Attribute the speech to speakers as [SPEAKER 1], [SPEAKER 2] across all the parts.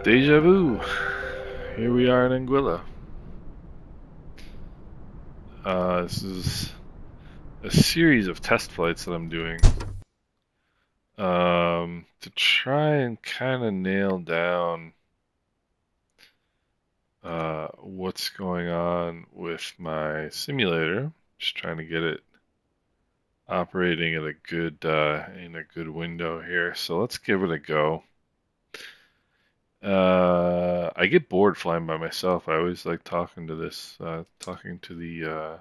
[SPEAKER 1] Deja vu. Here we are in Anguilla. This is a series of test flights that I'm doing to try and kind of nail down what's going on with my simulator. Just trying to get it operating at a good in a good window here. So let's give it a go. I get bored flying by myself. I always like talking to talking to the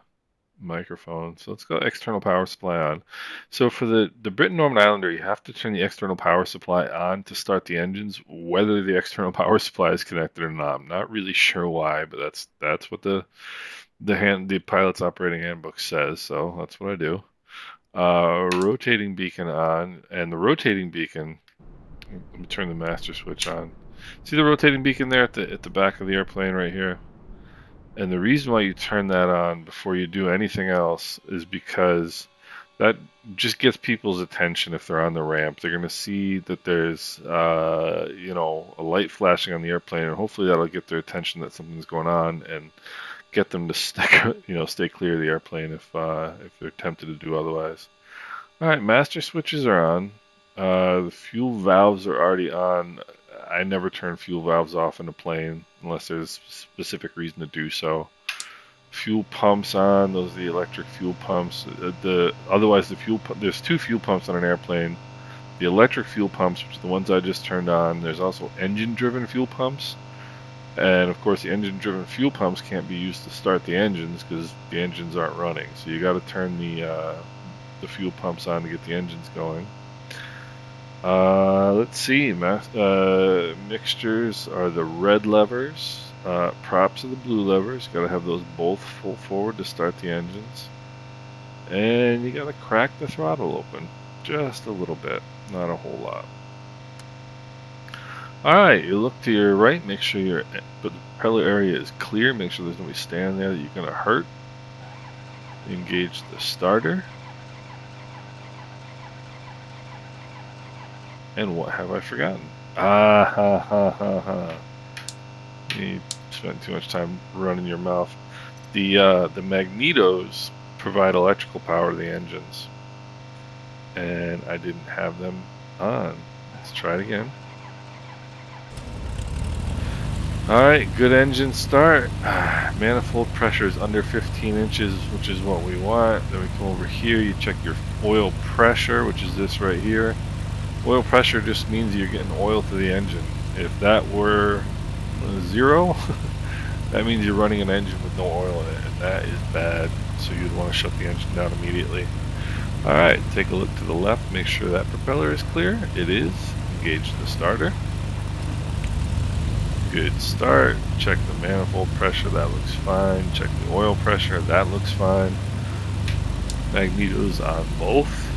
[SPEAKER 1] microphone. So let's go external power supply on. So for the Britten Norman Islander, you have to turn the external power supply on to start the engines, whether the external power supply is connected or not. I'm not really sure why, but that's what the pilot's operating handbook says. So that's what I do. Rotating beacon on, and the rotating beacon. Let me turn the master switch on. See the rotating beacon there at the back of the airplane right here? And the reason why you turn that on before you do anything else is because that just gets people's attention if they're on the ramp. They're going to see that there's, a light flashing on the airplane, and hopefully that'll get their attention that something's going on and get them to stay clear of the airplane if they're tempted to do otherwise. All right, master switches are on. The fuel valves are already on. I never turn fuel valves off in a plane unless there's a specific reason to do so. Fuel pumps on. Those are the electric fuel pumps. There's two fuel pumps on an airplane. The electric fuel pumps, which are the ones I just turned on. There's also engine-driven fuel pumps, and of course the engine-driven fuel pumps can't be used to start the engines because the engines aren't running. So you got to turn the fuel pumps on to get the engines going. Let's see. Mixtures are the red levers. Props are the blue levers. Got to have those both full forward to start the engines. And you got to crack the throttle open. Just a little bit. Not a whole lot. Alright, you look to your right. Make sure the propeller area is clear. Make sure there's nobody standing there that you're going to hurt. Engage the starter. And what have I forgotten? You spent too much time running your mouth. The magnetos provide electrical power to the engines, and I didn't have them on. Let's try it again. Alright, good engine start. Manifold pressure is under 15 inches, which is what we want. Then we come over here, you check your oil pressure, which is this right here. Oil pressure just means you're getting oil to the engine. If that were 0, that means you're running an engine with no oil in it, and that is bad. So you'd want to shut the engine down immediately. Alright, take a look to the left, make sure that propeller is clear. It is. Engage the starter. Good start. Check the manifold pressure, that looks fine. Check the oil pressure, that looks fine. Magnetos on both.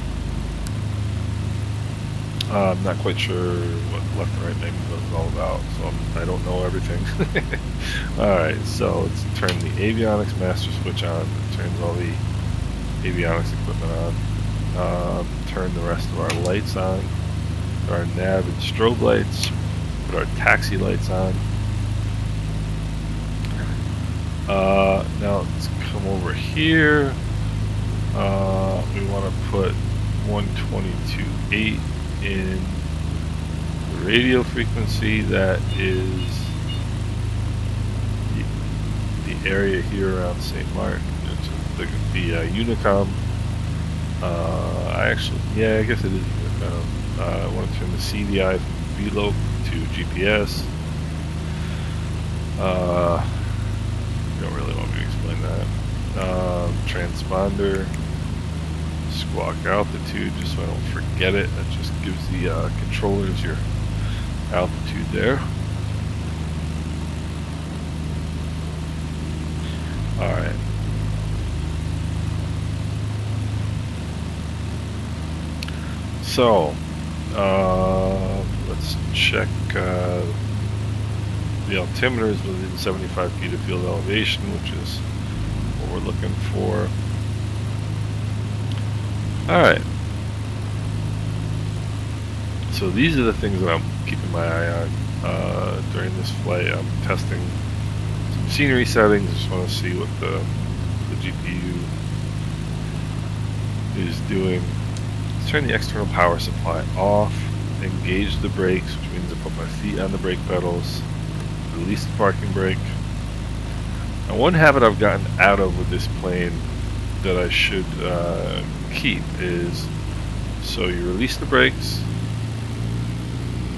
[SPEAKER 1] I'm not quite sure what left and right magneto is all about, so I don't know everything. Alright, so let's turn the avionics master switch on. It turns all the avionics equipment on. Turn the rest of our lights on. Our nav and strobe lights. Put our taxi lights on. Now let's come over here. We want to put 122.8 in the radio frequency. That is the area here around St. Martin. It's the Unicom. I guess it is Unicom. I want to turn the CDI from VLOC to GPS. You don't really want me to explain that. Transponder. Squawk altitude, just so I don't forget it. That just gives the controllers your altitude there. Alright. So, let's check the altimeters within 75 feet of field elevation, which is what we're looking for. Alright, so these are the things that I'm keeping my eye on. during this flight. I'm testing some scenery settings. Just want to see what the GPU is doing. Let's turn the external power supply off. Engage the brakes, which means I put my feet on the brake pedals. Release the parking brake. Now, one habit I've gotten out of with this plane that I should keep is, so you release the brakes,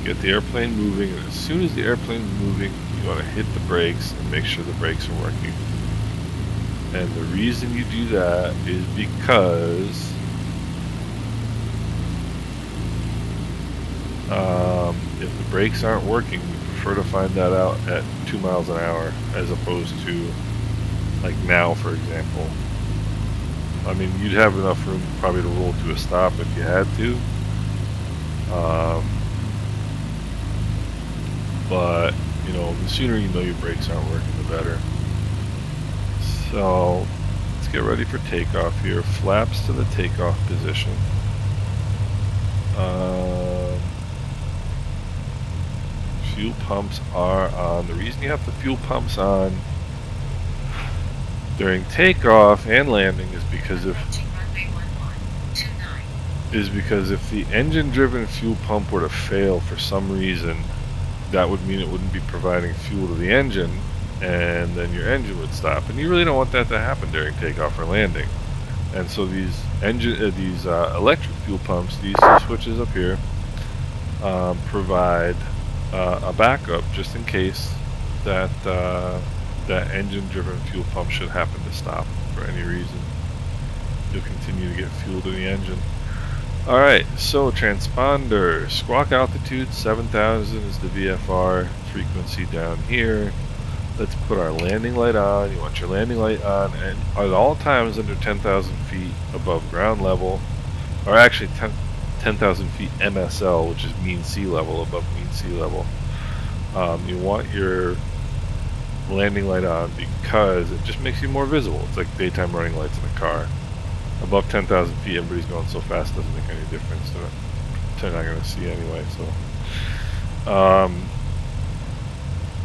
[SPEAKER 1] get the airplane moving, and as soon as the airplane is moving, you want to hit the brakes and make sure the brakes are working. And the reason you do that is because if the brakes aren't working, you prefer to find that out at 2 miles an hour as opposed to like now, for example. I mean, you'd have enough room probably to roll to a stop if you had to. But, you know, the sooner you know your brakes aren't working, the better. So, let's get ready for takeoff here. Flaps to the takeoff position. Fuel pumps are on. The reason you have the fuel pumps on during takeoff and landing is because if the engine-driven fuel pump were to fail for some reason, that would mean it wouldn't be providing fuel to the engine, and then your engine would stop. And you really don't want that to happen during takeoff or landing. And so these electric fuel pumps, these two switches up here, provide a backup just in case that that engine-driven fuel pump should happen to stop for any reason. You'll continue to get fuel to the engine. Alright, so transponder, squawk altitude 7,000 is the VFR frequency down here. Let's put our landing light on. You want your landing light on and at all times under 10,000 feet above ground level, or actually 10,000 feet MSL, which is mean sea level, above mean sea level. You want your landing light on because it just makes you more visible. It's like daytime running lights in a car. Above 10,000 feet, everybody's going so fast, it doesn't make any difference to it. They're not going to see anyway. So,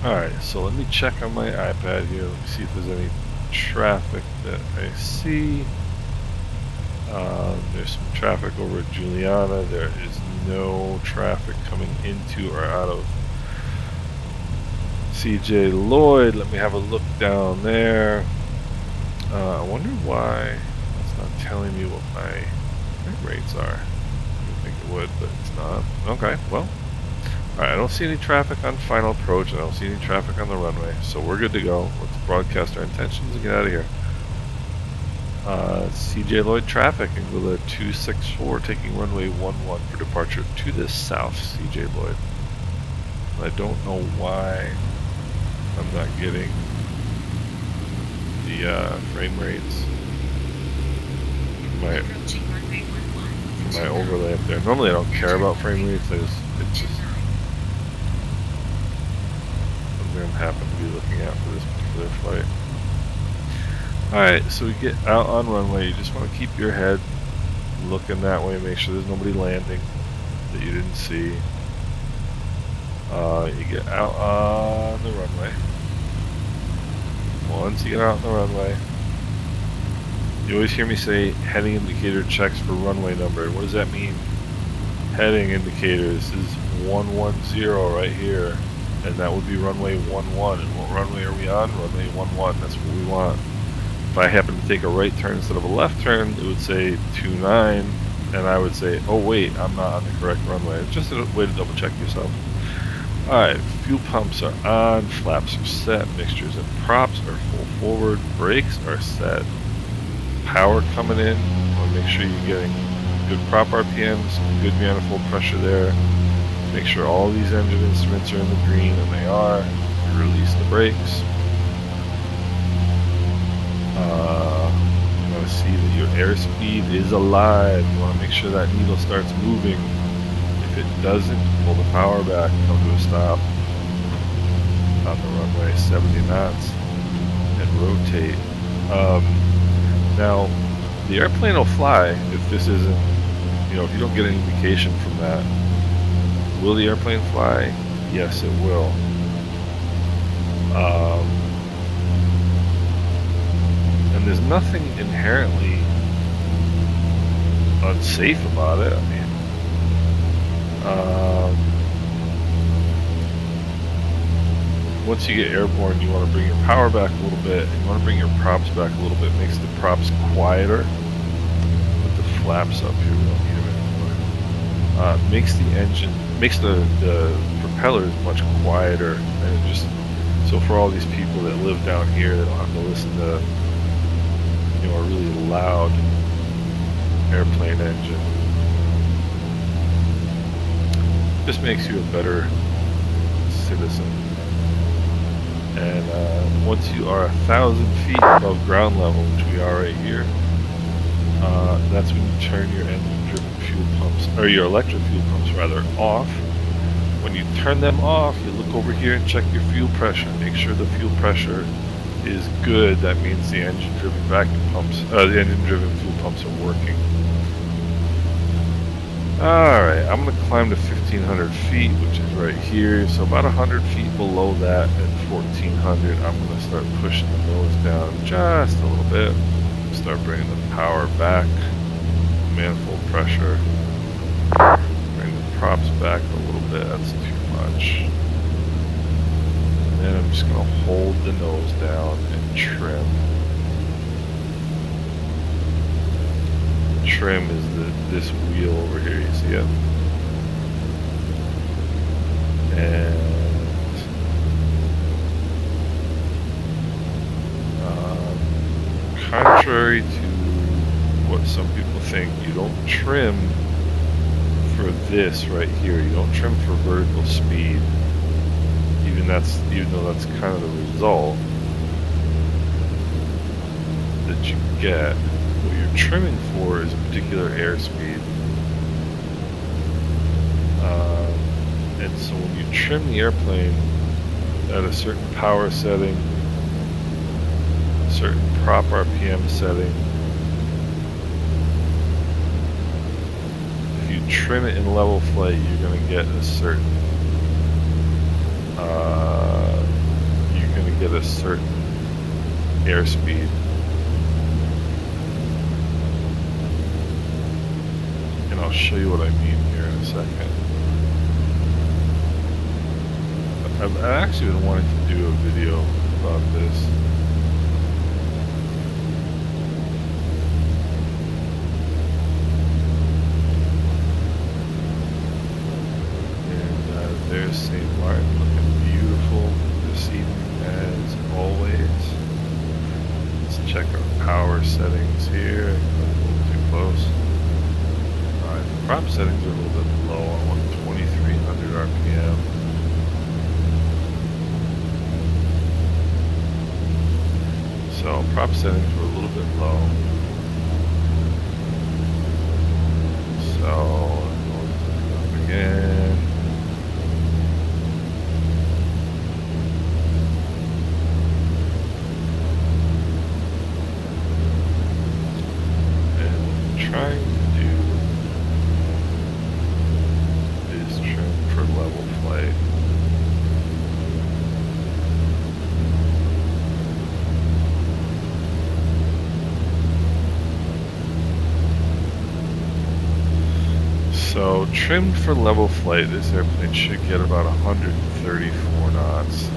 [SPEAKER 1] alright, so let me check on my iPad here. Let me see if there's any traffic that I see. There's some traffic over at Juliana. There is no traffic coming into or out of CJ Lloyd. Let me have a look down there. I wonder why it's not telling me what my rates are. I would think it would, but it's not. Okay, well. Alright, I don't see any traffic on final approach. I don't see any traffic on the runway. So we're good to go. Let's broadcast our intentions and get out of here. CJ Lloyd traffic, Anguilla 264, taking runway 11 for departure to the south, CJ Lloyd. I don't know why I'm not getting the frame rates from my overlay up there. Normally I don't care about frame rates, it's just something I'm happen to be looking at for this particular flight. Alright, so we get out on runway. You just want to keep your head looking that way, make sure there's nobody landing that you didn't see. You get out on the runway. Once you get out on the runway, you always hear me say heading indicator checks for runway number. What does that mean? Heading indicator, this is 110 right here, and that would be runway 11. And what runway are we on? Runway 11. That's what we want. If I happen to take a right turn instead of a left turn, it would say 29, and I would say, oh wait, I'm not on the correct runway. It's just a way to double check yourself. Alright, fuel pumps are on, flaps are set, mixtures and props are full forward, brakes are set, power coming in. Want to make sure you're getting good prop RPMs, good manifold pressure there. Make sure all these engine instruments are in the green, and they are. Release the brakes. You want to see that your airspeed is alive. You want to make sure that needle starts moving. If it doesn't, pull the power back, come to a stop on the runway 70 knots and rotate. Now, the airplane will fly if this isn't, if you don't get any indication from that. Will the airplane fly? yes, it will. And there's nothing inherently unsafe about it. I mean, once you get airborne, you want to bring your power back a little bit. You want to bring your props back a little bit. It makes the props quieter. Put the flaps up here. We don't need them anymore. Makes the engine, makes the propellers much quieter, and it just so for all these people that live down here, they don't have to listen to a really loud airplane engine. Just makes you a better citizen. And once you are 1,000 feet above ground level, which we are right here, that's when you turn your engine-driven fuel pumps, or your electric fuel pumps rather, off. When you turn them off, you look over here and check your fuel pressure. Make sure the fuel pressure is good. That means the engine-driven vacuum pumps, the engine-driven fuel pumps are working. Alright, I'm going to climb to 1,500 feet, which is right here. So about 100 feet below that at 1,400, I'm going to start pushing the nose down just a little bit. Start bringing the power back, manifold pressure. Bring the props back a little bit, that's too much. And then I'm just going to hold the nose down and trim. Trim is this wheel over here, you see it? And contrary to what some people think, you don't trim for this right here. You don't trim for vertical speed, even though that's kind of the result that you get. What you're trimming for is a particular airspeed. And so when you trim the airplane at a certain power setting, a certain prop RPM setting, if you trim it in level flight, you're going to get a certain airspeed. I'll show you what I mean here in a second. I've actually been wanting to do a video about this. And there's St. Martin looking beautiful this evening as always. Let's check our power settings here. A little too close. Prop settings are a little bit low. I want 2,300 RPM. So prop settings were a little bit low. So I'm going to put it up again. And what I'm trying to do for level flight. So trimmed for level flight, this airplane should get about 134 knots. It's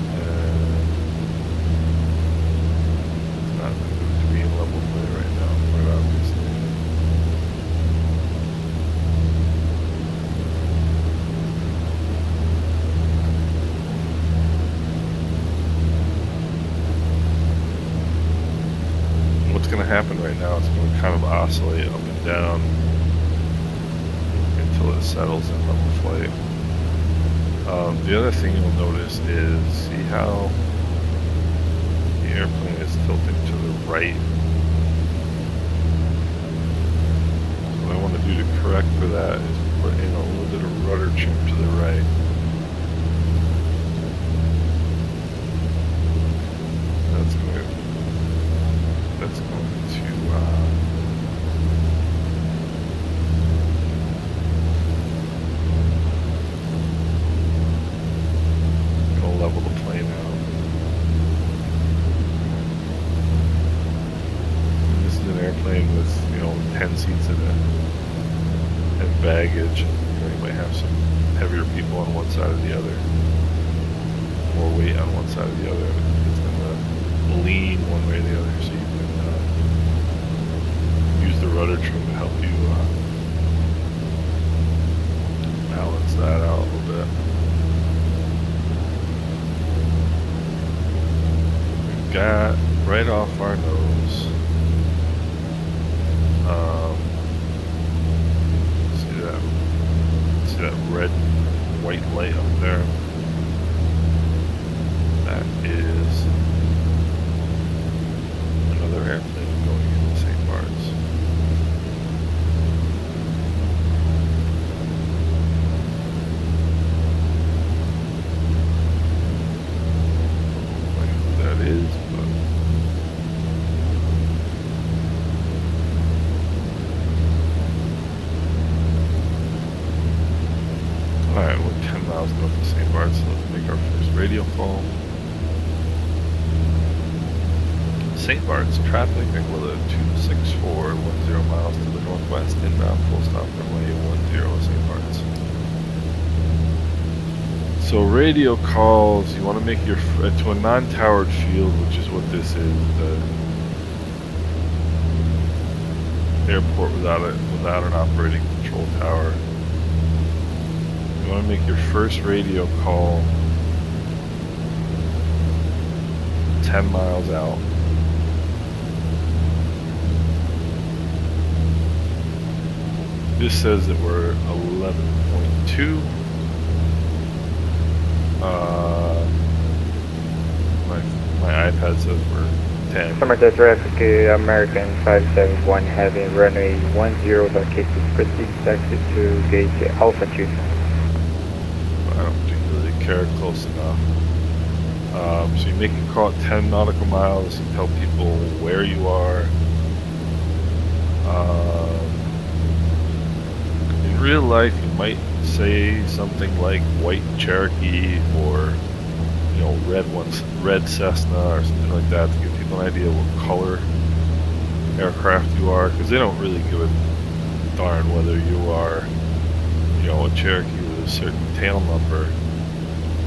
[SPEAKER 1] not moved to be in level flight right now, quite obviously. What's going to happen right now, it's going to kind of oscillate up and down until it settles in level flight. The other thing you'll notice is, see how the airplane is tilting to the right. What I want to do to correct for that is put in a little bit of rudder trim to the right. That's going to baggage. You might have some heavier people on one side or the other, more weight on one side or the other. It's going to lean one way or the other, so you can use the rudder trim to help you balance that out a little bit. We've got right off our nose. See that red white light up there? That is another airplane going into St. Barts. I don't know who that is, but alright, we're 10 miles north of St. Barts, so let's make our first radio call. St. Barts, traffic, Anguilla 264, 10 miles to the northwest, inbound, full stop, runway 10, St. Barts. So radio calls, you want to make your, to a non-towered field, which is what this is, the airport without an operating control tower. You want to make your first radio call 10 miles out. This says that we're 11.2. My iPad says we're 10.
[SPEAKER 2] Summer traffic, American 571 having runway 10 located. Proceed taxi to gate altitude.
[SPEAKER 1] I don't particularly care, close enough. So you make a call at 10 nautical miles and tell people where you are. In real life, you might say something like white Cherokee or, you know, red Cessna or something like that to give people an idea what color aircraft you are, because they don't really give a darn whether you are, you know, a Cherokee with a certain tail number. A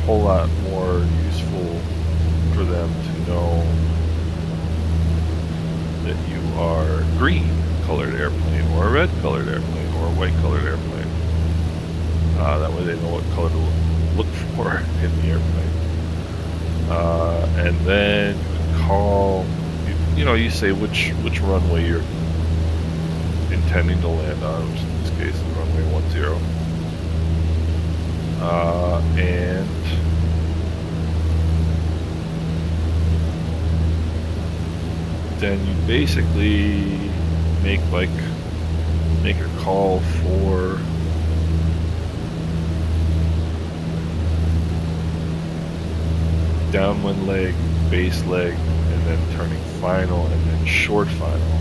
[SPEAKER 1] whole lot more useful for them to know that you are a green colored airplane or a red colored airplane or a white colored airplane. That way they know what color to look for in the airplane. And then you can call, you know, you say which runway you're intending to land on, which in this case is runway 10. And then you basically make a call for downwind leg, base leg, and then turning final, and then short final.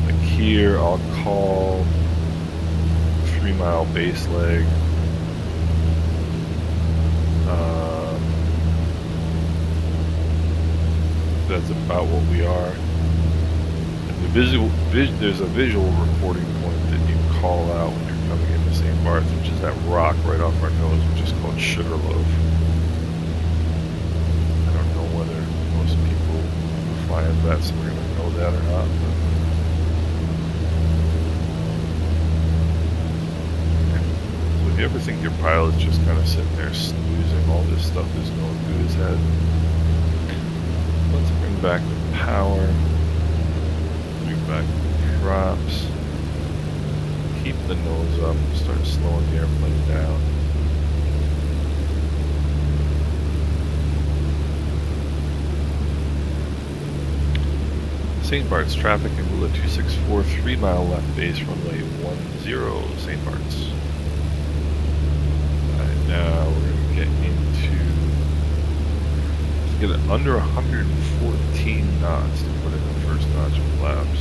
[SPEAKER 1] Like here, I'll call 3 mile base leg. That's about what we are. And there's a visual reporting point that you call out when you're coming into St. Barts, which is that rock right off our nose, which is called Sugarloaf. I don't know whether most people fly in vets are going to know that or not. So if you ever think your pilot's just kind of sitting there snoozing, all this stuff is going through his head. Let's bring back the power. Bring back the props. Keep the nose up. Start slowing the airplane down. St. Barts traffic, Anguilla 264, 3 mile left base, runway 10, St. Barts. Alright, now we're going to get into, get it under 114 knots to put in the first notch of flaps.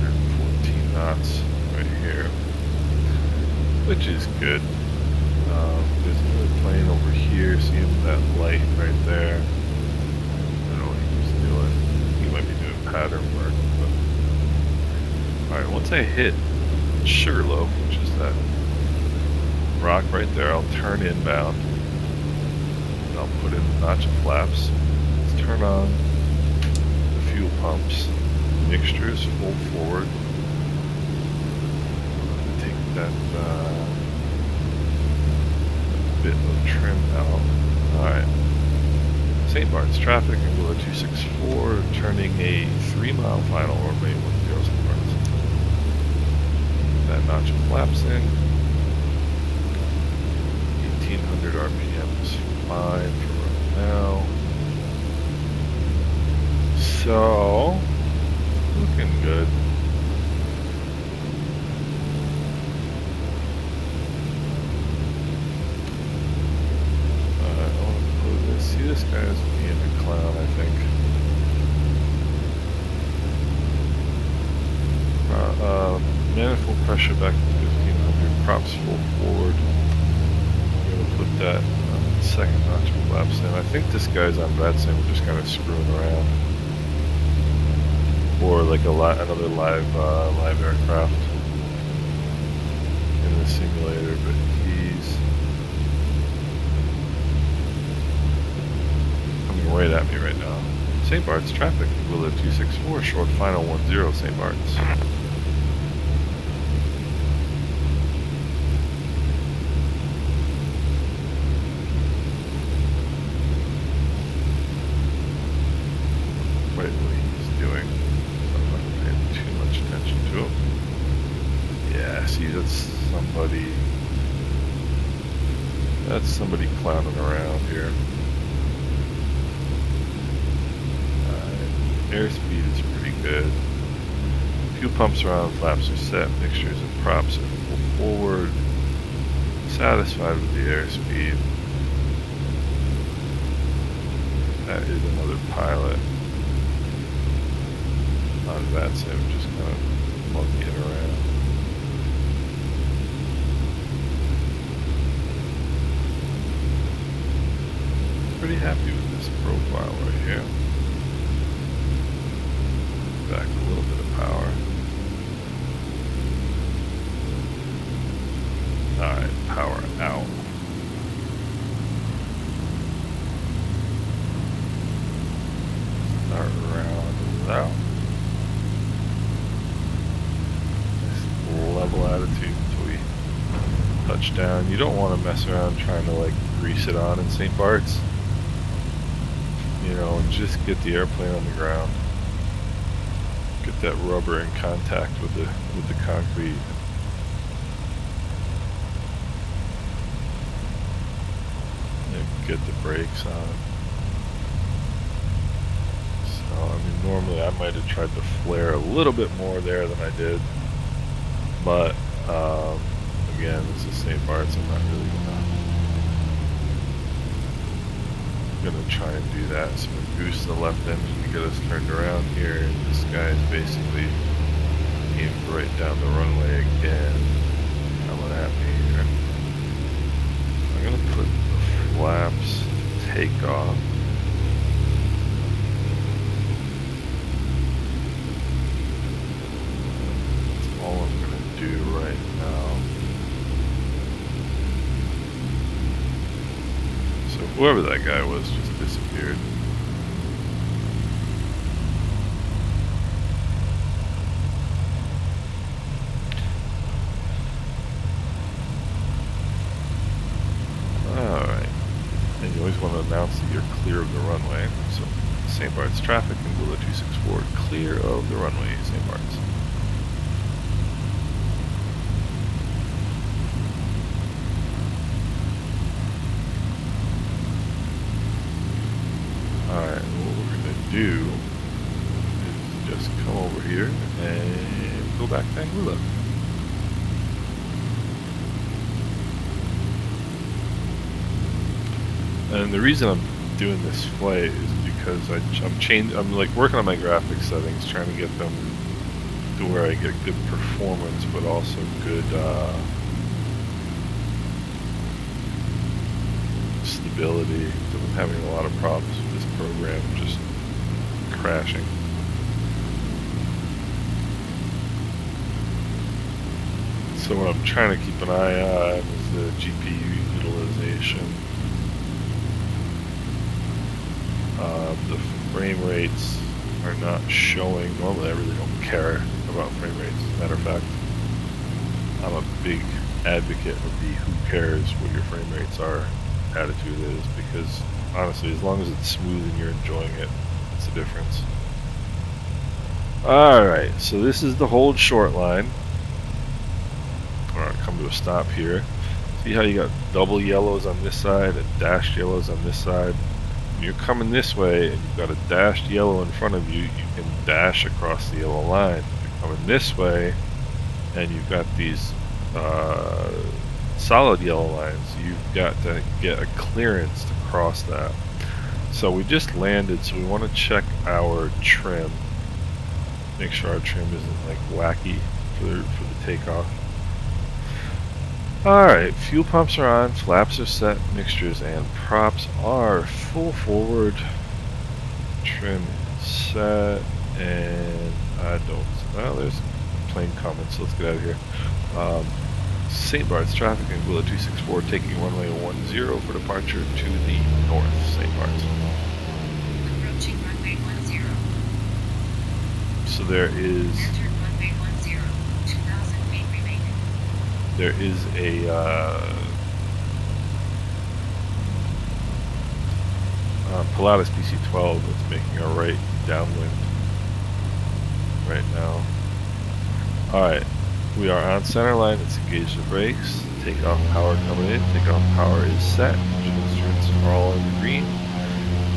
[SPEAKER 1] 114 knots right here, which is good. There's another plane over here, seeing that light right there. I don't know what he's doing. He might be doing pattern work, but alright, once I hit Sugarloaf, which is that rock right there. I'll turn inbound. And I'll put in the notch of flaps. Let's turn on the fuel pumps. The mixture is full forward. Take that bit of trim out. Alright. St. Barts traffic, Anguilla 264, turning a 3-mile final runway 10 St. Barts. That notch of flaps in. 1800 RPM is fine for right now. So, looking good. I want to put this. See, this guy is being a clown, I think. Manifold pressure back to 1500. Props full forward. I'm going to put that second notch of flaps in. I think this guy's on that side. We're just kind of screwing around. Or like another live aircraft in the simulator, but he's coming right at me right now. St. Barts traffic, Anguilla 264, short final 10 St. Barts. Wait, what he's doing. I'm not paying too much attention to him. Yeah, see, that's somebody clowning around here. Airspeed is pretty good. Fuel pumps are on, flaps are set, mixtures and props are full forward. Satisfied with the airspeed. That is another pilot on that sim, just kind of monkeying around. Pretty happy with this profile right here. Back a little bit of power. Alright, power out. Start around out. Nice level attitude until we touch down. You don't want to mess around trying to like grease it on in St. Barts. You know, just get the airplane on the ground. Get that rubber in contact with the concrete. And get the brakes on. So, I mean, normally I might have tried to flare a little bit more there than I did. But, again, this is St. Barts. I'm not really gonna try and do that. So I'm gonna goose the left engine to get us turned around here, and this guy is basically aimed right down the runway again. Coming at me here. I'm gonna put the flaps takeoff. That's all I'm gonna do right now. Whoever that guy was just disappeared. Alright. And you always want to announce that you're clear of the runway. So, St. Barts traffic, Anguilla 264, clear of the runway, St. Barts. Alright, what we're going to do is just come over here and go back to Anguilla. And the reason I'm doing this flight is because I'm like working on my graphics settings, trying to get them to where I get good performance, but also good stability. Because I'm having a lot of problems with this program just crashing. So what I'm trying to keep an eye on is the GPU utilization. The frame rates are not showing. Normally I really don't care about frame rates. As a matter of fact, I'm a big advocate of the who cares what your frame rates are attitude is, because honestly, as long as it's smooth and you're enjoying it, it's the difference. Alright, so this is the hold short line. Alright, come to a stop here. See how you got double yellows on this side and dashed yellows on this side? When you're coming this way and you've got a dashed yellow in front of you, you can dash across the yellow line. If you're coming this way and you've got these solid yellow lines, you've got to get a clearance to cross that. So we just landed, so we want to check our trim. Make sure our trim isn't like wacky for the takeoff. Alright, fuel pumps are on, flaps are set, mixtures and props are full forward. Trim is set, and I don't, well, there's a plane coming, so let's get out of here. St. Barts traffic, Anguilla 264 taking runway 10 for departure to the north, St. Barts.
[SPEAKER 3] Approaching runway 10.
[SPEAKER 1] So there is...
[SPEAKER 3] Entered runway 10, 2,000 feet remaining.
[SPEAKER 1] There is a Pilatus PC-12 that's making a right downwind right now. Alright, we are on center line. Let's engage the brakes. Takeoff power coming in. Takeoff power is set. Engine instruments are all in green.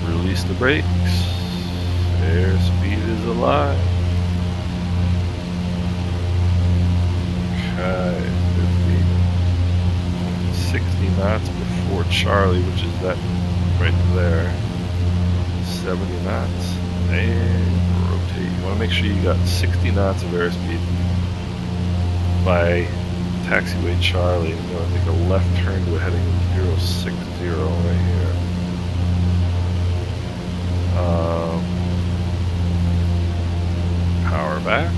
[SPEAKER 1] Release the brakes. Airspeed is alive. Okay, 60 knots before Charlie, which is that right there. 70 knots. And rotate. You want to make sure you got 60 knots of airspeed by taxiway Charlie. I'm going to take a left turn to a heading of 060 right here. Power back.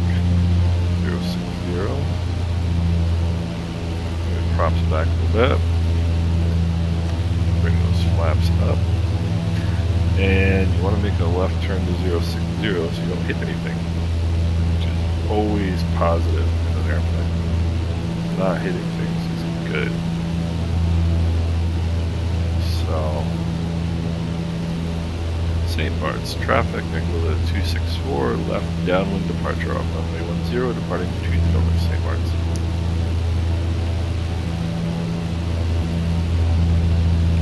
[SPEAKER 1] 060. Props back a little bit. Bring those flaps up. And you want to make a left turn to 060 so you don't hit anything, which is always positive in an airplane. Not hitting things is good. So, St. Barts traffic, Anguilla 264, left downwind departure off runway 10, departing to the north, St. Barts.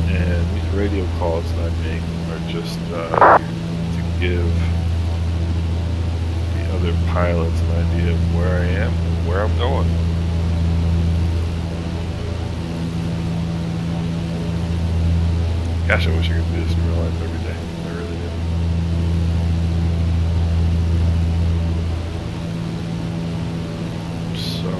[SPEAKER 1] And these radio calls that I make are just to give the other pilots an idea of where I am and where I'm going. Gosh, I wish I could do this in real life every day. I really do. So...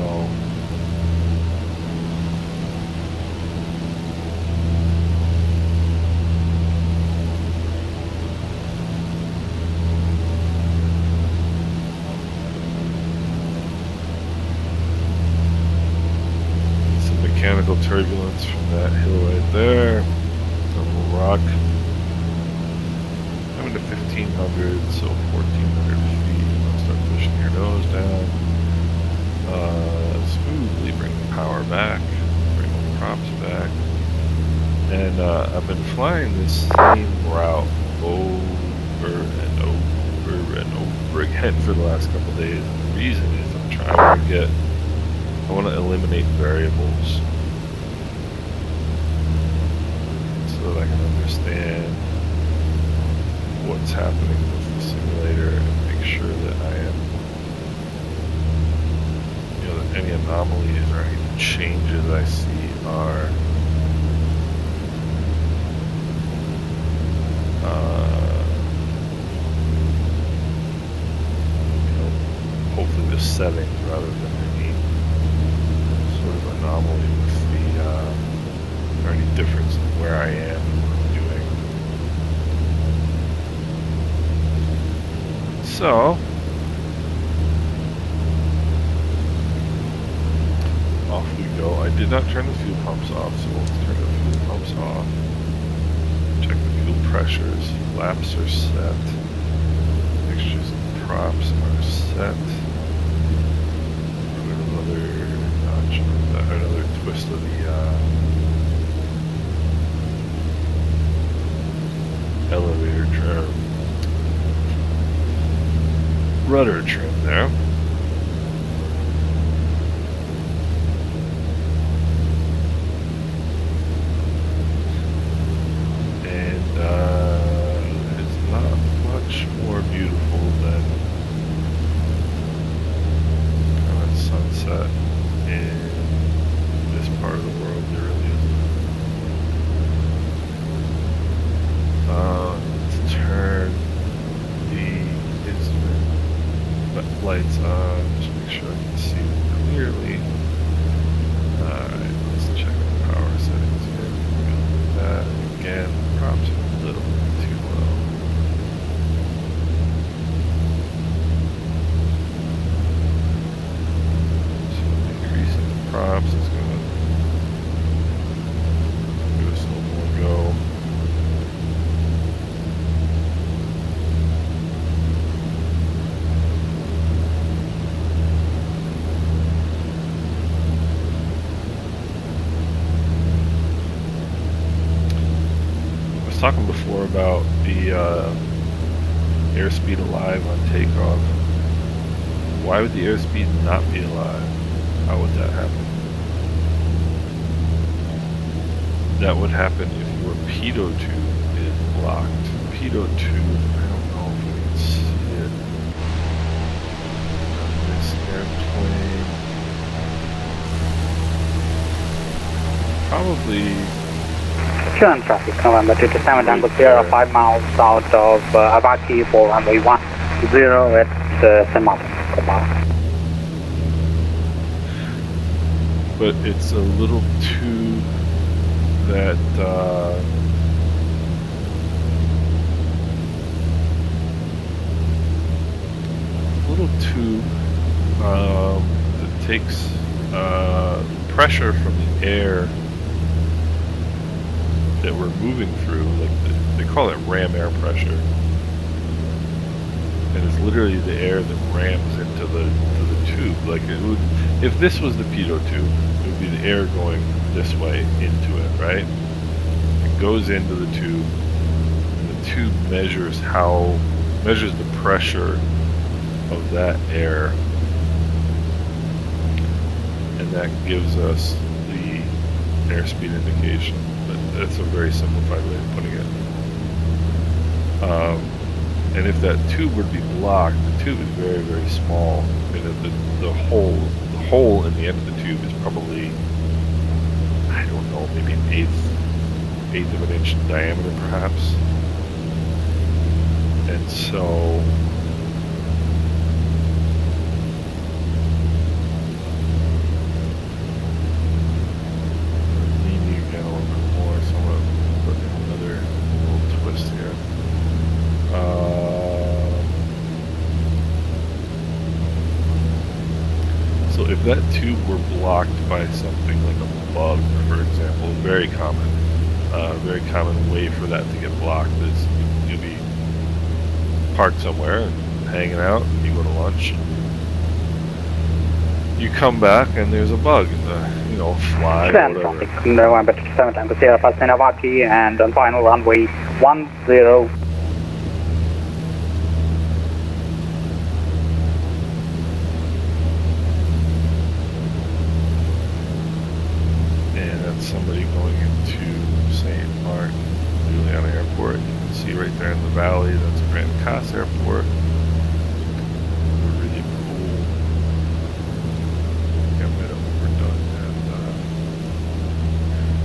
[SPEAKER 1] mechanical turbulence from that hill right there. Double rock. Coming to 1500, so 1400 feet. I'll start pushing your nose down. Smoothly bring the power back. Bring the props back. And I've been flying this same route over and over and over again for the last couple of days. And the reason is I'm trying to get, I want to eliminate variables so that I can understand what's happening with the simulator and make sure that I am, you know, that any anomalies or any changes I see are you know, hopefully the settings rather than any sort of anomaly with the or any difference in where I am and what I'm doing. So off we go. I did not turn the fuel pumps off, so let's turn the fuel pumps off. Check the fuel pressures. Flaps are set. Fixtures and props are set. Put another notch, another twist of the elevator trim. Rudder trim there. It's not much more beautiful than kind of sunset in this part of the world. There really isn't. Let's turn the instrument lights on, just make sure I can see them clearly. Alright, let's check the power settings here. We'll do that again. Props are a little bit too low. So increasing the props is going to give us a little more go. Talking before about the airspeed alive on takeoff. Why would the airspeed not be alive? How would that happen? That would happen if your pitot tube is blocked. Pitot tube, I don't know if we can see it on this airplane. Probably.
[SPEAKER 2] Current traffic, November 27 Tango Sierra, 5 miles south of Avaki for runway 10 at St. Martin.
[SPEAKER 1] But it's a little tube that that takes pressure from the air that we're moving through, like they call it ram air pressure, and it's literally the air that rams into the tube. Like it would, if this was the pitot tube, it would be the air going this way into it, right? It goes into the tube, and the tube measures the pressure of that air, and that gives us the airspeed indication. That's a very simplified way of putting it. And if that tube were to be blocked, the tube is very, very small. I mean, the hole in the end of the tube is probably, I don't know, maybe an eighth of an inch in diameter, perhaps. And so if that tube were blocked by something like a bug, for example, very common way for that to get blocked is you'll be parked somewhere and hanging out, and you go to lunch, and you come back and there's a bug, fly or whatever.
[SPEAKER 2] November 27 Tango Sierra, fast in Avaki, and on final runway 10.
[SPEAKER 1] Somebody going into St. Martin, Juliana Airport. You can see right there in the valley, that's Grand Cas Airport. Really cool. Get rid of overdone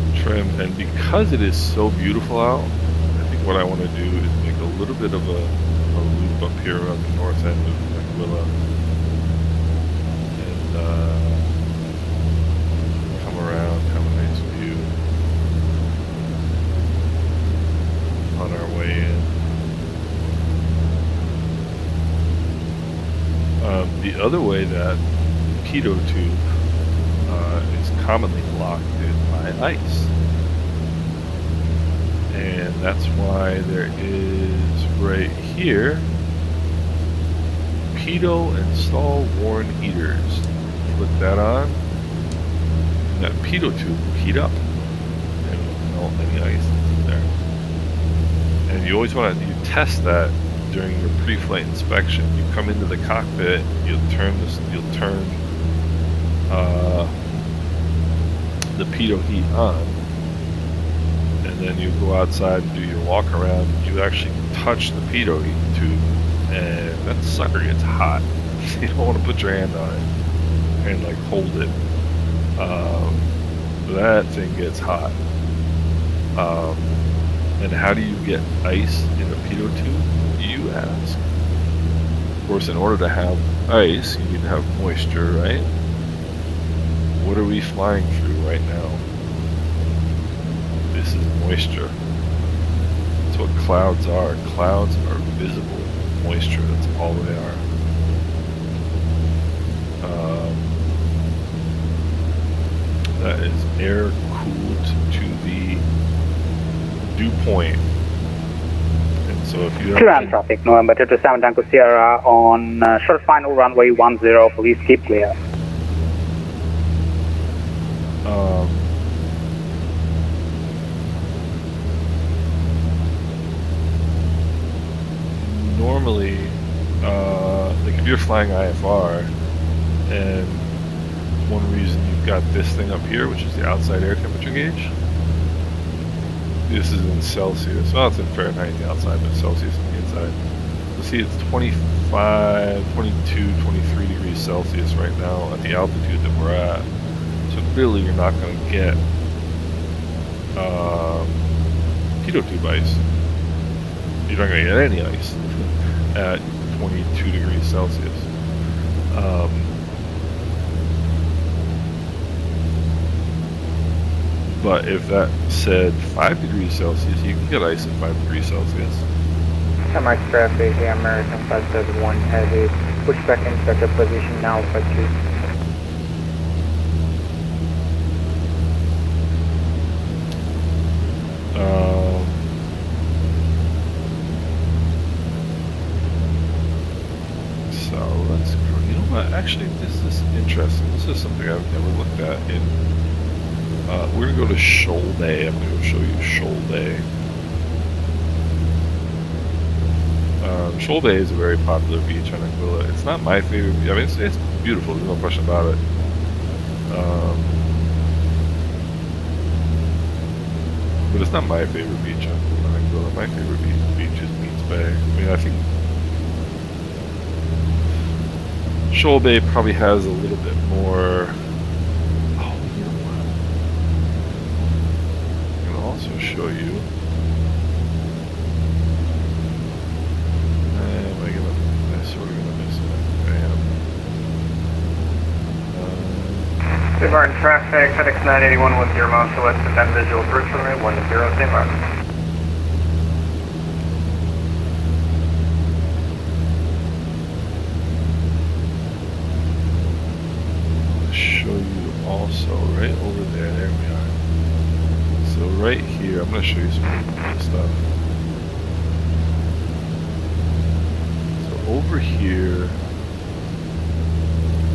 [SPEAKER 1] and trim. And because it is so beautiful out, I think what I want to do is make a little bit of a loop up here around the north end of Anguilla. And come around, have a nice view on our way in. The other way that pitot tube is commonly blocked is by ice. And that's why there is right here pitot and stall worn heaters. Flip that on, and that pitot tube will heat up and melt any ice that's in there. And you always want to test that during your pre-flight inspection. You come into the cockpit, you'll turn the pitot heat on, and then you go outside and do your walk around. You actually touch the pitot heat tube, and that sucker gets hot. You don't want to put your hand on it and like hold it. That thing gets hot. And how do you get ice in a pitot tube, you ask? Of course, in order to have ice, you need to have moisture, right? What are we flying through right now? This is moisture. That's what clouds are. Clouds are visible moisture. That's all they are. That is air cooled to the dew point. And so if you
[SPEAKER 2] Clear and traffic, November 227 Tango Sierra on short final runway 10, please keep clear.
[SPEAKER 1] Normally, like if you're flying IFR, and one reason you've got this thing up here, which is the outside air temperature gauge. This is in Celsius. Well, it's in Fahrenheit on the outside, but Celsius on the inside. You'll see it's 25, 22, 23 degrees Celsius right now at the altitude that we're at. So really, you're not going to get pitot tube ice. You're not going to get any ice at 22 degrees Celsius. But if that said 5 degrees Celsius, you can get ice at 5 degrees Celsius.
[SPEAKER 4] Caramar traffic, the American 571 heavy, push back in sector position now, Alpha 2.
[SPEAKER 1] So let's, you know what, actually this is interesting. This is something I've never looked at in, we're going to go to Shoal Bay. I'm going to show you Shoal Bay. Shoal Bay is a very popular beach on Anguilla. It's not my favorite beach. I mean, it's beautiful, there's no question about it. But it's not my favorite beach on Anguilla. My favorite beach is Beats Bay. I mean, I think Shoal Bay probably has a little bit more. Oh, you know what? I'm going to also show you. Am I sort of gonna miss it? I am.
[SPEAKER 4] St. Martin traffic, FedEx 981 10 miles to west, defend visual approach from me, 10 St. Martin.
[SPEAKER 1] Show you also right over there. There we are. So right here, I'm going to show you some cool stuff. So over here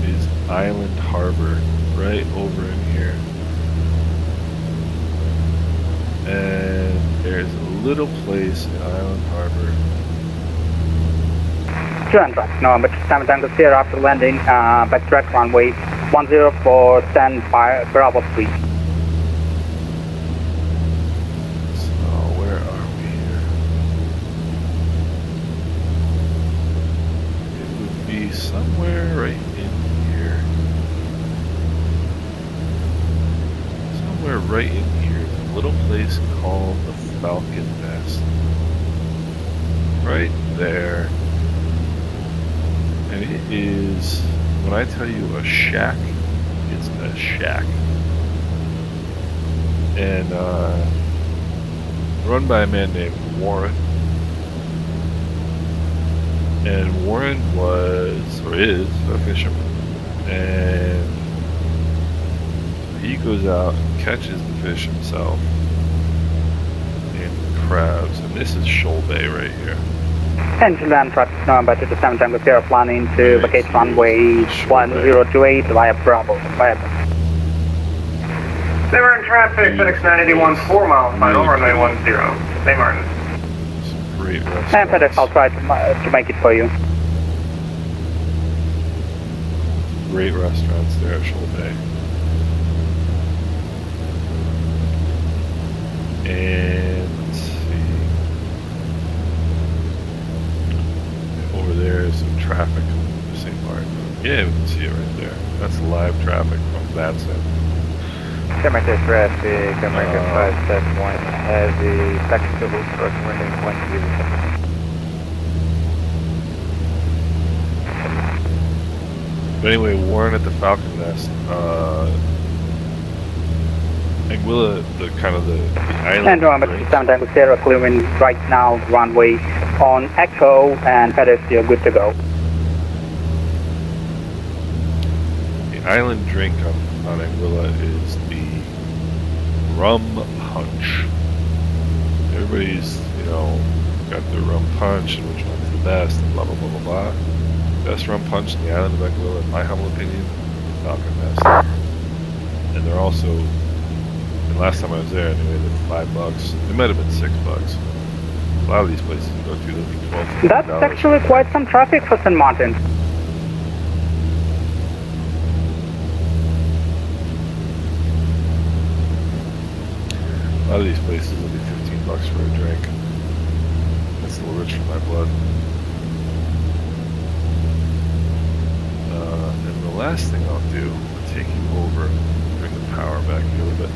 [SPEAKER 1] is Island Harbor, right over in here. And there's a little place in Island Harbor.
[SPEAKER 2] Clear and traffic, November 227 Tango Sierra after landing, backtrack runway 10 for stand by Bravo 3.
[SPEAKER 1] So where are we here? It would be somewhere right in here. Somewhere right in here. There's a little place called the Falcon Nest. Right there. And it is, when I tell you a shack, it's a shack. And run by a man named Warren. And Warren was, or is, a fisherman. And he he goes out and catches the fish himself and crabs. And this is Shoal Bay right here.
[SPEAKER 2] Engine land traffic number 227 Tango Sierra planning to
[SPEAKER 1] Right,
[SPEAKER 2] vacate
[SPEAKER 1] so
[SPEAKER 2] runway
[SPEAKER 1] Shoal Bay.
[SPEAKER 2] 1028 via Bravo.
[SPEAKER 4] They were in traffic, FedEx 981, 4 miles final, runway 10, St. Martin.
[SPEAKER 1] Some great
[SPEAKER 2] And FedEx, I'll
[SPEAKER 1] restaurants.
[SPEAKER 2] try to make it for you.
[SPEAKER 1] Great restaurants there at Shoal Bay. And let's see. Over there is some traffic to St. Martin. Yeah, we can see it right there. That's live traffic from that side.
[SPEAKER 4] American traffic, American 571 heavy, taxi to Hook, runway 10.
[SPEAKER 1] But anyway, Warren at the Falcon Nest. Anguilla, the island.
[SPEAKER 2] And remember,
[SPEAKER 1] drink.
[SPEAKER 2] 27 Tango Sierra clearing right now runway on Echo, and FedEx, you're good to go.
[SPEAKER 1] The island drink on Anguilla is the rum punch. Everybody's, got their rum punch and which one's the best and blah blah blah blah blah. Best rum punch in the island of Anguilla, in my humble opinion, Falcon Nest. And they're also, and last time I was there anyway, they're $5. It might have been $6. A lot of these places you go to, they'll be $12.
[SPEAKER 2] That's actually quite some traffic for St. Martin.
[SPEAKER 1] A lot of these places will be $15 for a drink. That's a little rich for my blood. And the last thing I'll do, I'll take you over, bring the power back here a little bit.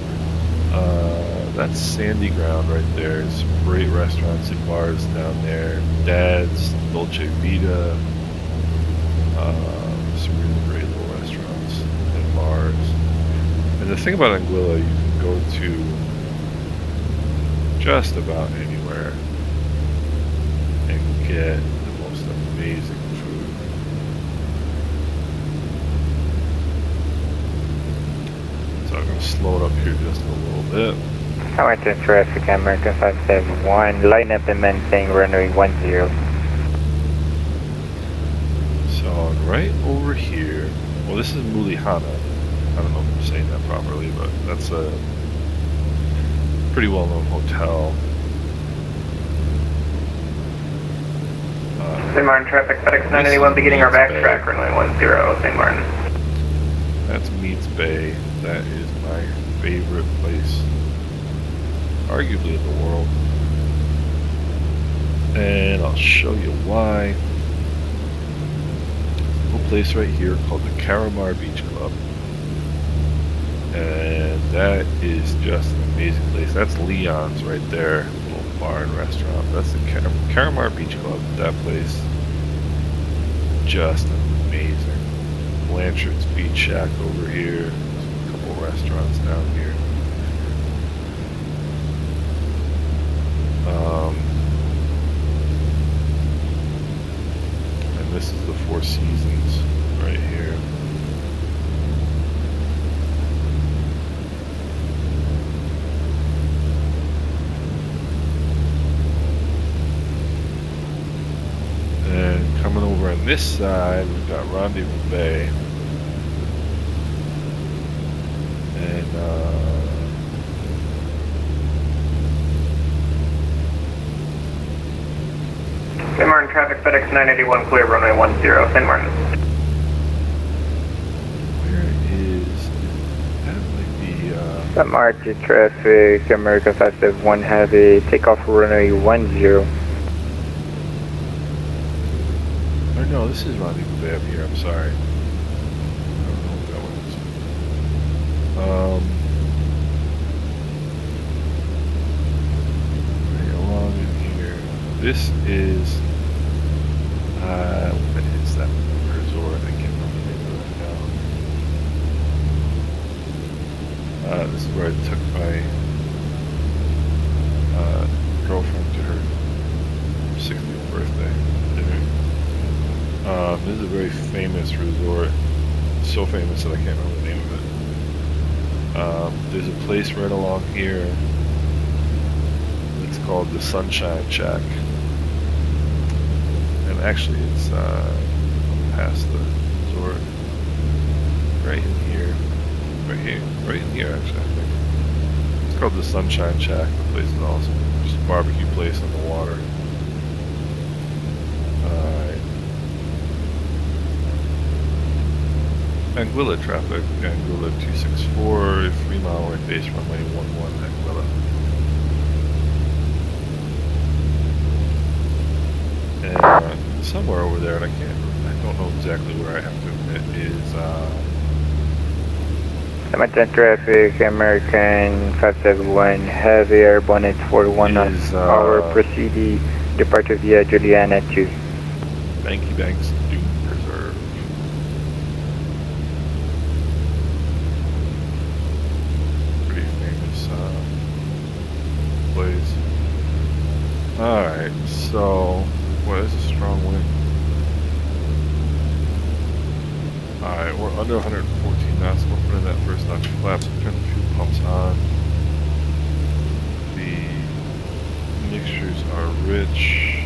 [SPEAKER 1] That's sandy ground right there. Some great restaurants and bars down there. Dad's, Dolce Vita. Some really great little restaurants and bars. And the thing about Anguilla, you can go to just about anywhere and get the most amazing food. So I'm going to slow it up here just a little bit.
[SPEAKER 4] American traffic, American 571, line up and maintain runway 10.
[SPEAKER 1] So right over here, well, this is Mulihana. I don't know if I'm saying that properly, but that's a pretty well-known hotel.
[SPEAKER 4] St. Martin traffic, FedEx 981 beginning our backtrack, runway 10, St. Martin.
[SPEAKER 1] That's Meats Bay. That is my favorite place, arguably in the world. And I'll show you why. There's a little place right here called the Caramar Beach Club. And that is just an amazing place. That's Leon's right there, little bar and restaurant. That's the Caramar Beach Club. That place, just amazing. Blanchard's Beach Shack over here. A couple restaurants down here. And this is the Four Seasons right here. And coming over on this side, we've got Rendezvous Bay. And
[SPEAKER 4] St. Martin traffic, FedEx 981 clear, runway 10, St. Martin.
[SPEAKER 1] where is that? Might be
[SPEAKER 4] St. Martin traffic, American 571 heavy, takeoff runway 10.
[SPEAKER 1] or no, this is Rendezvous Bay up here. I'm sorry. I don't know what that one is. Right along in here. This is what is that resort? I can't remember the name of it now. This is where I took my girlfriend to her 60th birthday dinner. This is a very famous resort. So famous that I can't remember the name of it. There's a place right along here. It's called the Sunshine Shack. And actually it's past the resort. Right in here. Right in here actually, I think. It's called the Sunshine Shack. The place is awesome. Just a barbecue place on the water. Alright. Anguilla traffic. Anguilla 264, 3 mile right base, runway 11 Anguilla. And somewhere over there, and I don't know exactly where, I have to admit, is
[SPEAKER 4] Semi-10 traffic, American 571 Heavy Airborne 841 on our proceeding departure via Juliana 2.
[SPEAKER 1] Banky Banks Dune Preserve. Pretty famous place. Alright, so what is a strong wind? Alright, we're under 114 knots. We're putting that first notch of flaps. Turn the fuel pumps on. The mixtures are rich.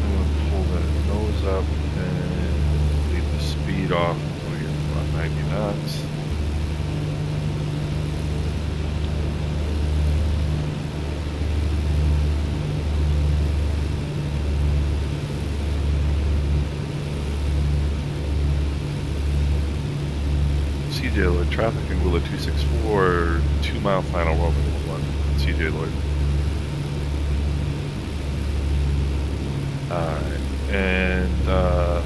[SPEAKER 1] I'm going to pull that nose up and leave the speed off until we get to about 90 knots. CJ Lloyd, traffic Anguilla 264, 2 mile final runway 11, CJ Lloyd. Alright, and no,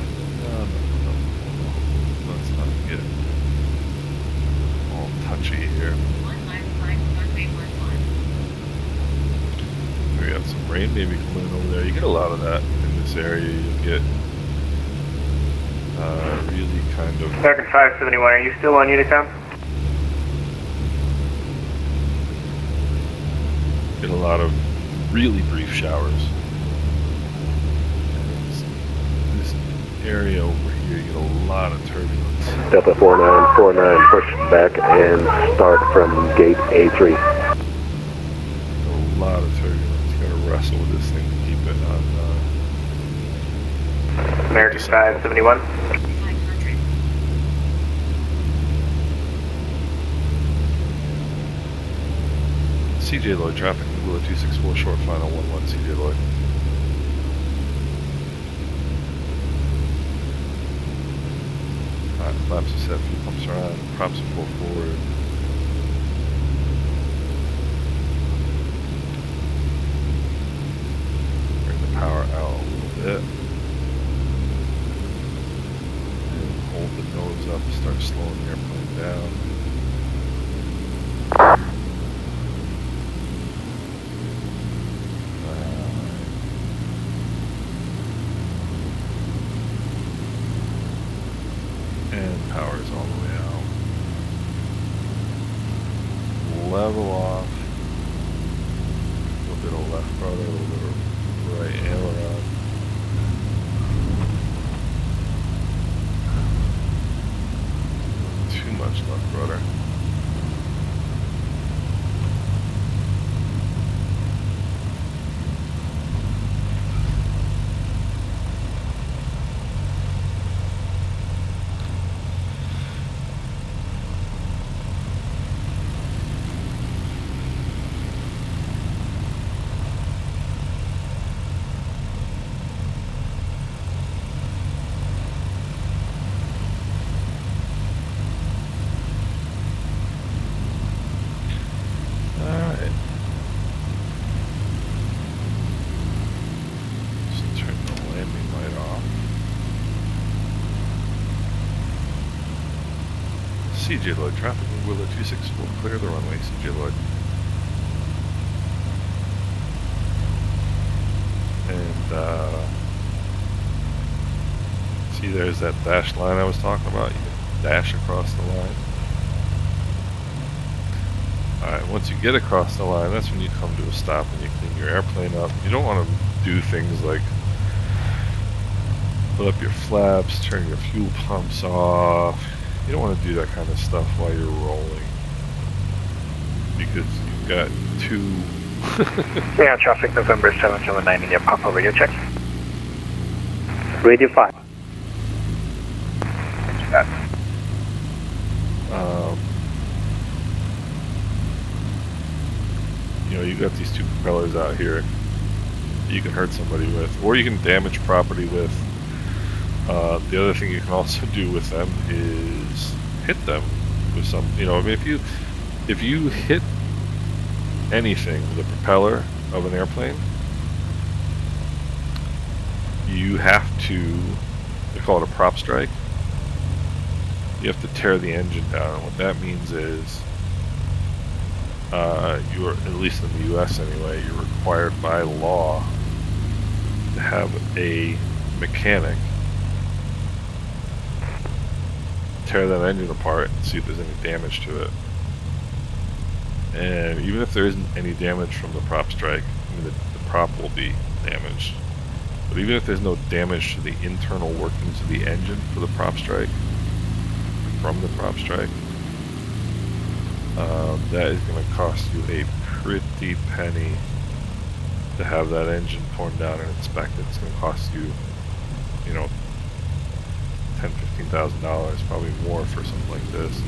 [SPEAKER 1] let's not get all touchy here.
[SPEAKER 3] 155, runway 11.
[SPEAKER 1] We got some rain maybe coming in over there. You get a lot of that in this area. You get really kind of...
[SPEAKER 4] American 571, are you still on Unicom?
[SPEAKER 1] Get a lot of really brief showers. And this area over here, you get a lot of turbulence.
[SPEAKER 5] Delta 4949, push back and start from gate A3.
[SPEAKER 1] A lot of turbulence. You gotta wrestle with this thing to keep it on.
[SPEAKER 4] American 571.
[SPEAKER 3] 500.
[SPEAKER 1] CJ Lloyd, traffic Anguilla 264, short final 11, CJ Lloyd. Alright, flaps are set, fuel pumps are on, props are full forward. Bring the power out a little bit. And hold the nose up, start slowing the airplane down. And power's all the way out. Level off. A little bit of left rudder, a little bit of right aileron. Too much left rudder. CJ Lloyd, traffic Anguilla 264, clear the runway, CJ Lloyd. And, see there's that dashed line I was talking about? You can dash across the line. Alright, once you get across the line, that's when you come to a stop and you clean your airplane up. You don't want to do things like put up your flaps, turn your fuel pumps off, You don't want to do that kind of stuff while you're rolling, because you've got two.
[SPEAKER 6] Yeah, traffic November 779 India, pop over your check.
[SPEAKER 2] Radio 5.
[SPEAKER 1] You know, you've got these two propellers out here you can hurt somebody with, or you can damage property with. The other thing you can also do with them is hit them with some, you know, I mean, if you hit anything with a propeller of an airplane, you have to, they call it a prop strike. You have to tear the engine down, and what that means is you're, at least in the US anyway, you're required by law to have a mechanic tear that engine apart and see if there's any damage to it. And even if there isn't any damage from the prop strike, I mean, the prop will be damaged. But even if there's no damage to the internal workings of the engine for the prop strike, from the prop strike, that is going to cost you a pretty penny to have that engine torn down and inspected. It's going to cost you, you know, $10,000–$15,000, probably more for something like this.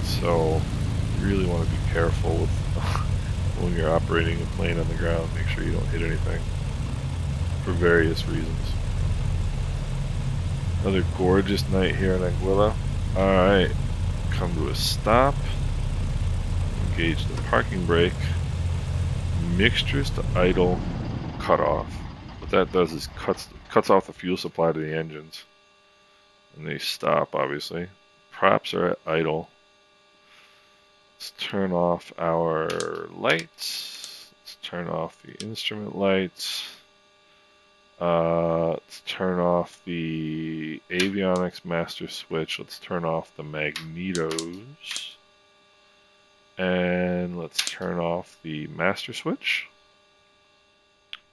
[SPEAKER 1] So you really want to be careful with when you're operating a plane on the ground. Make sure you don't hit anything for various reasons. Another gorgeous night here in Anguilla. Alright, come to a stop. Engage the parking brake. Mixtures to idle, cut off. What that does is cuts off the fuel supply to the engines. And they stop, obviously. Props are at idle. Let's turn off our lights. Let's turn off the instrument lights. Let's turn off the avionics master switch. Let's turn off the magnetos. And let's turn off the master switch.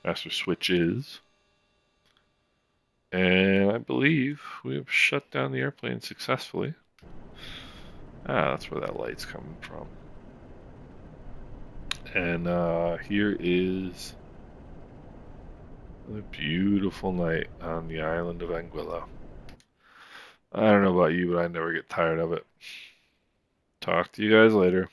[SPEAKER 1] Master switches. And I believe we have shut down the airplane successfully. Ah, that's where that light's coming from. And here is a beautiful night on the island of Anguilla. I don't know about you, but I never get tired of it. Talk to you guys later.